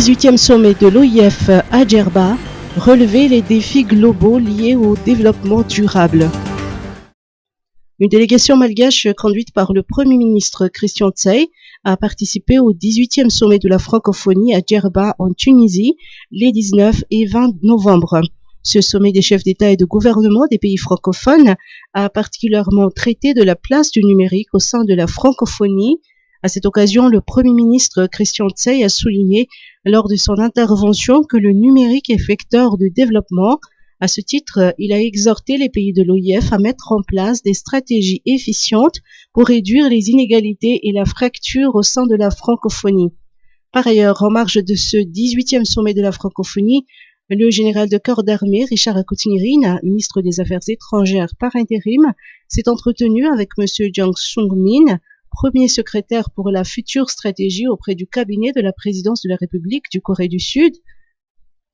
18e sommet de l'OIF à Djerba, relever les défis globaux liés au développement durable. Une délégation malgache conduite par le Premier ministre Christian Tse a participé au 18e sommet de la francophonie à Djerba en Tunisie les 19 et 20 novembre. Ce sommet des chefs d'État et de gouvernement des pays francophones a particulièrement traité de la place du numérique au sein de la francophonie. À cette occasion, le Premier ministre Christian Tse a souligné lors de son intervention que le numérique est vecteur de développement. À ce titre, il a exhorté les pays de l'OIF à mettre en place des stratégies efficientes pour réduire les inégalités et la fracture au sein de la francophonie. Par ailleurs, en marge de ce 18e sommet de la francophonie, le général de corps d'armée Richard Akotinirine, ministre des Affaires étrangères par intérim, s'est entretenu avec M. Jiang Sung-min, premier secrétaire pour la future stratégie auprès du cabinet de la présidence de la République du Corée du Sud.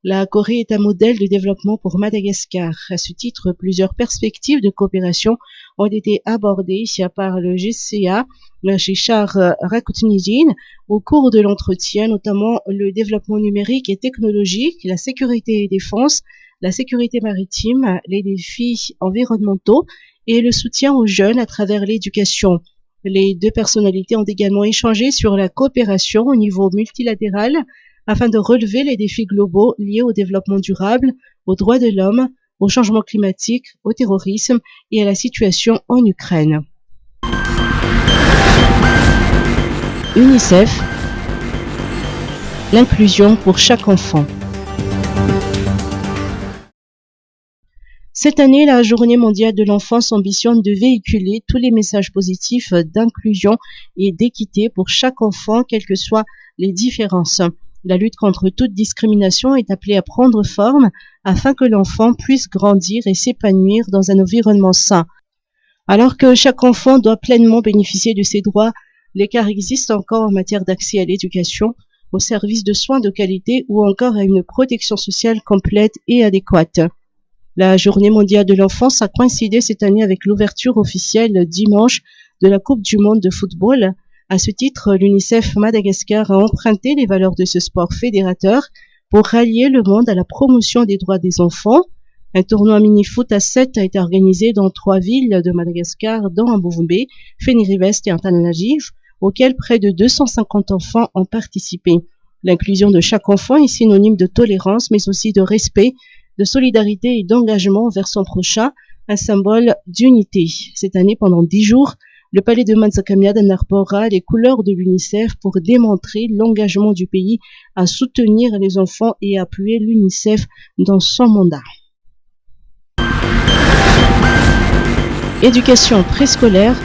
La Corée est un modèle de développement pour Madagascar. À ce titre, plusieurs perspectives de coopération ont été abordées par le GCA, Richard Akotinirine, au cours de l'entretien, notamment le développement numérique et technologique, la sécurité et défense, la sécurité maritime, les défis environnementaux et le soutien aux jeunes à travers l'éducation. Les deux personnalités ont également échangé sur la coopération au niveau multilatéral afin de relever les défis globaux liés au développement durable, aux droits de l'homme, au changement climatique, au terrorisme et à la situation en Ukraine. UNICEF, l'inclusion pour chaque enfant. Cette année, la Journée mondiale de l'enfance ambitionne de véhiculer tous les messages positifs d'inclusion et d'équité pour chaque enfant, quelles que soient les différences. La lutte contre toute discrimination est appelée à prendre forme afin que l'enfant puisse grandir et s'épanouir dans un environnement sain. Alors que chaque enfant doit pleinement bénéficier de ses droits, l'écart existe encore en matière d'accès à l'éducation, aux services de soins de qualité ou encore à une protection sociale complète et adéquate. La Journée mondiale de l'enfance a coïncidé cette année avec l'ouverture officielle dimanche de la Coupe du monde de football. À ce titre, l'UNICEF Madagascar a emprunté les valeurs de ce sport fédérateur pour rallier le monde à la promotion des droits des enfants. Un tournoi mini-foot à 7 a été organisé dans 3 villes de Madagascar, dont Ambovumbe, Fenirivest et Antananarivo, auquel près de 250 enfants ont participé. L'inclusion de chaque enfant est synonyme de tolérance, mais aussi de respect, de solidarité et d'engagement envers son prochain, un symbole d'unité. Cette année, pendant 10 jours, le palais de Mansakamia arborera les couleurs de l'UNICEF pour démontrer l'engagement du pays à soutenir les enfants et à appuyer l'UNICEF dans son mandat. Éducation préscolaire,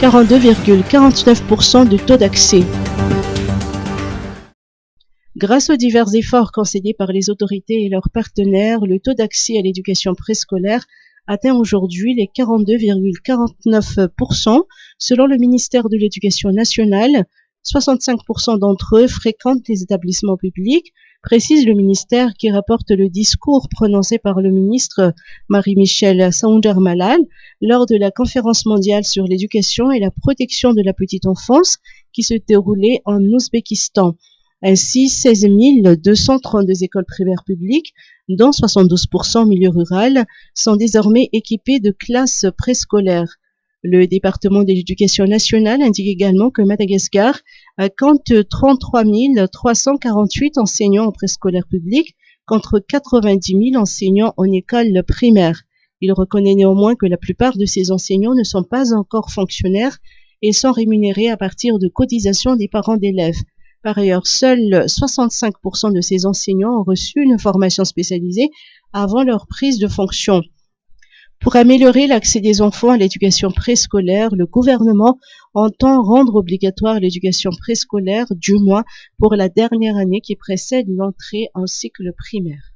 42,49% de taux d'accès. Grâce aux divers efforts concédés par les autorités et leurs partenaires, le taux d'accès à l'éducation préscolaire atteint aujourd'hui les 42,49%. Selon le ministère de l'Éducation nationale, 65% d'entre eux fréquentent les établissements publics, précise le ministère qui rapporte le discours prononcé par le ministre Marie-Michel Saoundarmalal lors de la conférence mondiale sur l'éducation et la protection de la petite enfance qui se déroulait en Ouzbékistan. Ainsi, 16 232 écoles primaires publiques, dont 72% en milieu rural, sont désormais équipées de classes préscolaires. Le département de l'éducation nationale indique également que Madagascar compte 33 348 enseignants en préscolaire public contre 90 000 enseignants en école primaire. Il reconnaît néanmoins que la plupart de ces enseignants ne sont pas encore fonctionnaires et sont rémunérés à partir de cotisations des parents d'élèves. Par ailleurs, seuls 65% de ces enseignants ont reçu une formation spécialisée avant leur prise de fonction. Pour améliorer l'accès des enfants à l'éducation préscolaire, le gouvernement entend rendre obligatoire l'éducation préscolaire, du moins pour la dernière année qui précède l'entrée en cycle primaire.